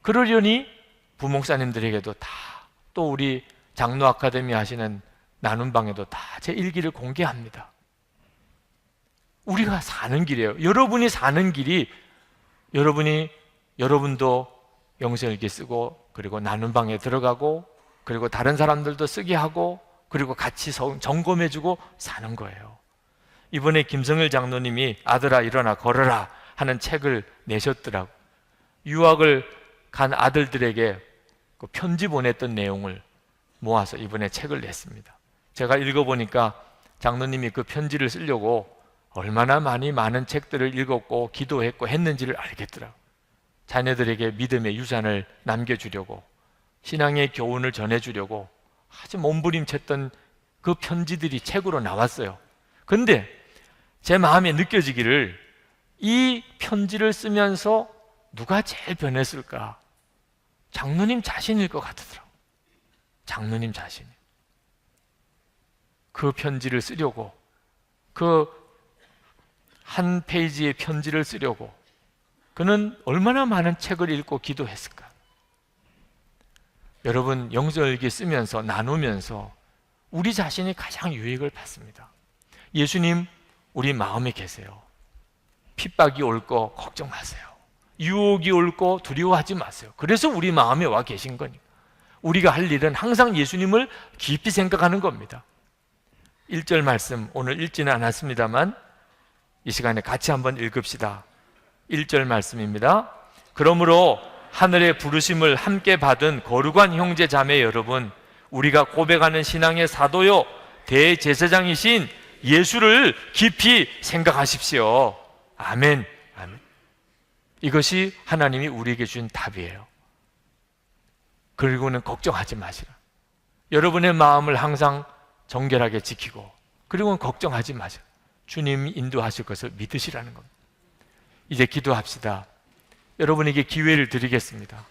그러려니 부목사님들에게도 다, 또 우리 장로 아카데미 하시는 나눔방에도 다 제 일기를 공개합니다. 우리가 사는 길이에요. 여러분이 사는 길이, 여러분도 영성일기 쓰고, 그리고 나눔방에 들어가고, 그리고 다른 사람들도 쓰게 하고, 그리고 같이 점검해주고 사는 거예요. 이번에 김성일 장로님이 아들아 일어나 걸어라 하는 책을 내셨더라고. 유학을 간 아들들에게 그 편지 보냈던 내용을 모아서 이번에 책을 냈습니다. 제가 읽어보니까 장로님이 그 편지를 쓰려고 얼마나 많은 책들을 읽었고 기도했고 했는지를 알겠더라고. 자녀들에게 믿음의 유산을 남겨주려고, 신앙의 교훈을 전해주려고 아주 몸부림쳤던 그 편지들이 책으로 나왔어요. 근데 제 마음에 느껴지기를, 이 편지를 쓰면서 누가 제일 변했을까? 장로님 자신일 것 같더라고요. 장로님 자신이. 그 편지를 쓰려고, 그 한 페이지의 편지를 쓰려고 그는 얼마나 많은 책을 읽고 기도했을까? 여러분, 영성일기 쓰면서 나누면서 우리 자신이 가장 유익을 받습니다. 예수님 우리 마음에 계세요. 핍박이 올 거 걱정 마세요. 유혹이 올 거 두려워하지 마세요. 그래서 우리 마음에 와 계신 거니까. 우리가 할 일은 항상 예수님을 깊이 생각하는 겁니다. 1절 말씀 오늘 읽지는 않았습니다만 이 시간에 같이 한번 읽읍시다. 1절 말씀입니다. 그러므로 하늘의 부르심을 함께 받은 거룩한 형제 자매 여러분, 우리가 고백하는 신앙의 사도요 대제사장이신 예수를 깊이 생각하십시오. 아멘. 아멘. 이것이 하나님이 우리에게 준 답이에요. 그리고는 걱정하지 마시라. 여러분의 마음을 항상 정결하게 지키고, 그리고는 걱정하지 마시라. 주님이 인도하실 것을 믿으시라는 겁니다. 이제 기도합시다. 여러분에게 기회를 드리겠습니다.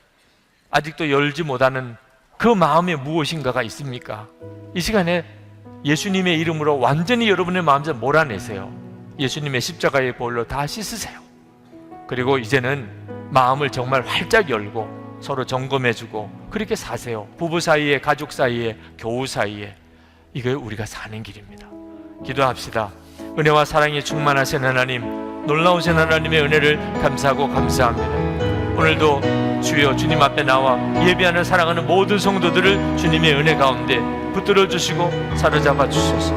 아직도 열지 못하는 그 마음에 무엇인가가 있습니까? 이 시간에 예수님의 이름으로 완전히 여러분의 마음을 몰아내세요. 예수님의 십자가의 보혈로 다 씻으세요. 그리고 이제는 마음을 정말 활짝 열고 서로 점검해주고 그렇게 사세요. 부부 사이에, 가족 사이에, 교우 사이에. 이게 우리가 사는 길입니다. 기도합시다. 은혜와 사랑이 충만하신 하나님, 놀라우신 하나님의 은혜를 감사하고 감사합니다. 오늘도 주여 주님 앞에 나와 예배하는 사랑하는 모든 성도들을 주님의 은혜 가운데 붙들어 주시고 사로잡아 주소서.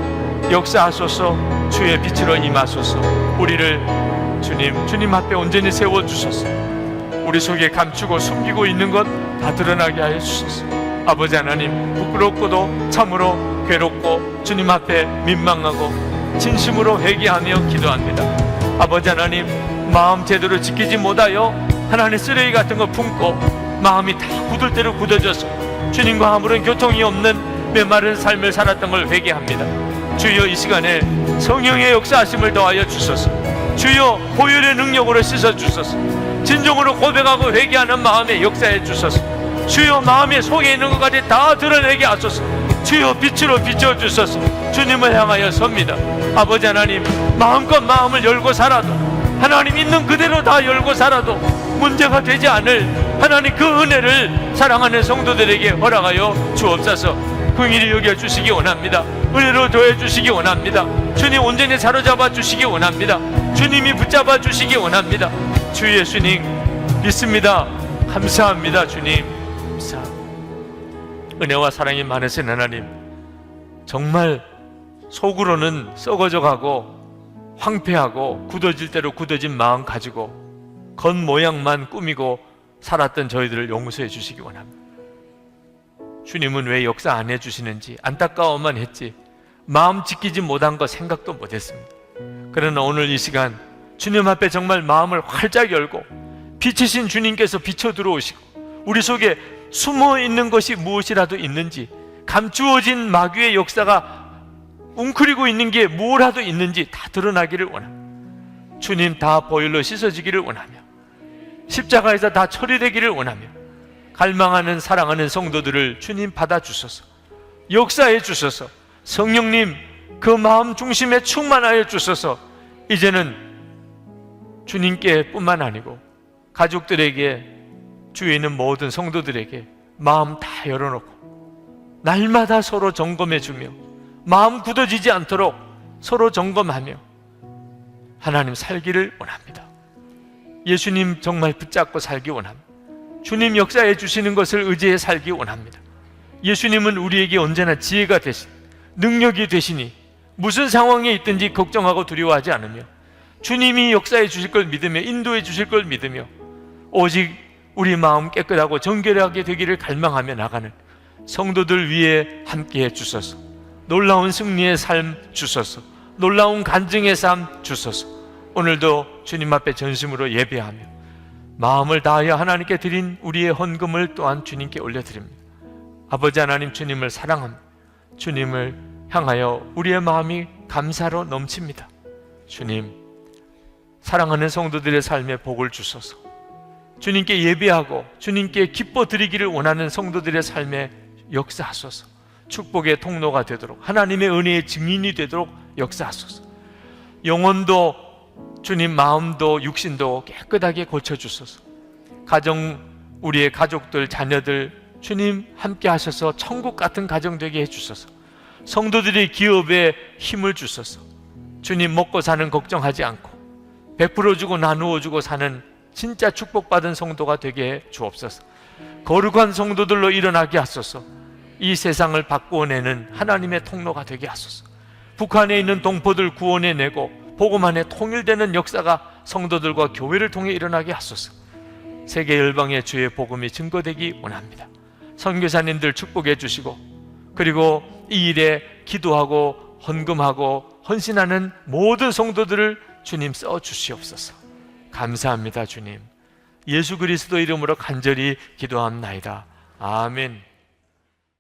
역사하소서. 주의 빛으로 임하소서. 우리를 주님 앞에 온전히 세워 주소서. 우리 속에 감추고 숨기고 있는 것 다 드러나게 하여 주소서. 아버지 하나님, 부끄럽고도 참으로 괴롭고 주님 앞에 민망하고 진심으로 회개하며 기도합니다. 아버지 하나님, 마음 제대로 지키지 못하여 하나님 쓰레기 같은 거 품고 마음이 다 굳을 대로 굳어져서 주님과 아무런 교통이 없는 메마른 삶을 살았던 걸 회개합니다. 주여, 이 시간에 성령의 역사하심을 더하여 주소서. 주여, 보혈의 능력으로 씻어 주소서. 진정으로 고백하고 회개하는 마음에 역사해 주소서. 주여, 마음의 속에 있는 것까지 다 드러내게 하소서. 주여, 빛으로 비춰 주소서. 주님을 향하여 섭니다. 아버지 하나님, 마음껏 마음을 열고 살아도, 하나님 있는 그대로 다 열고 살아도 문제가 되지 않을 하나님 그 은혜를 사랑하는 성도들에게 허락하여 주옵소서. 긍휼히 여겨 주시기 원합니다. 은혜로 더해 주시기 원합니다. 주님 온전히 사로잡아 주시기 원합니다. 주님이 붙잡아 주시기 원합니다. 주 예수님 믿습니다. 감사합니다. 주님 감사합니다. 은혜와 사랑이 많으신 하나님, 정말 속으로는 썩어져 가고 황폐하고 굳어질 대로 굳어진 마음 가지고 겉모양만 꾸미고 살았던 저희들을 용서해 주시기 원합니다. 주님은 왜 역사 안 해주시는지 안타까워만 했지 마음 지키지 못한 거 생각도 못했습니다. 그러나 오늘 이 시간 주님 앞에 정말 마음을 활짝 열고 빛이신 주님께서 비춰 들어오시고 우리 속에 숨어 있는 것이 무엇이라도 있는지, 감추어진 마귀의 역사가 웅크리고 있는 게 뭐라도 있는지 다 드러나기를 원합니다. 주님 다 보혈로 씻어지기를 원하며 십자가에서 다 처리되기를 원하며 갈망하는 사랑하는 성도들을 주님 받아주소서. 역사해 주소서. 성령님 그 마음 중심에 충만하여 주셔서 이제는 주님께 뿐만 아니고 가족들에게, 주위에 있는 모든 성도들에게 마음 다 열어놓고 날마다 서로 점검해 주며 마음 굳어지지 않도록 서로 점검하며 하나님 살기를 원합니다. 예수님 정말 붙잡고 살기 원합니다. 주님 역사해 주시는 것을 의지해 살기 원합니다. 예수님은 우리에게 언제나 지혜가 되신, 능력이 되시니 무슨 상황에 있든지 걱정하고 두려워하지 않으며 주님이 역사해 주실 걸 믿으며 인도해 주실 걸 믿으며 오직 우리 마음 깨끗하고 정결하게 되기를 갈망하며 나가는 성도들 위해 함께해 주소서. 놀라운 승리의 삶 주소서. 놀라운 간증의 삶 주소서. 오늘도 주님 앞에 전심으로 예배하며 마음을 다하여 하나님께 드린 우리의 헌금을 또한 주님께 올려드립니다. 아버지 하나님, 주님을 사랑합니다. 주님을 향하여 우리의 마음이 감사로 넘칩니다. 주님, 사랑하는 성도들의 삶에 복을 주소서. 주님께 예배하고 주님께 기뻐 드리기를 원하는 성도들의 삶에 역사하소서. 축복의 통로가 되도록, 하나님의 은혜의 증인이 되도록 역사하소서. 영혼도 주님, 마음도 육신도 깨끗하게 고쳐주소서. 가정, 우리의 가족들, 자녀들 주님 함께 하셔서 천국 같은 가정 되게 해주소서. 성도들의 기업에 힘을 주소서. 주님, 먹고 사는 걱정하지 않고 베풀어 주고 나누어 주고 사는 진짜 축복받은 성도가 되게 해 주옵소서. 거룩한 성도들로 일어나게 하소서. 이 세상을 바꾸어내는 하나님의 통로가 되게 하소서. 북한에 있는 동포들 구원해내고 복음 안에 통일되는 역사가 성도들과 교회를 통해 일어나게 하소서. 세계 열방의 주의 복음이 증거되기 원합니다. 선교사님들 축복해 주시고, 그리고 이 일에 기도하고 헌금하고 헌신하는 모든 성도들을 주님 써 주시옵소서. 감사합니다. 주님, 예수 그리스도 이름으로 간절히 기도합나이다. 아멘.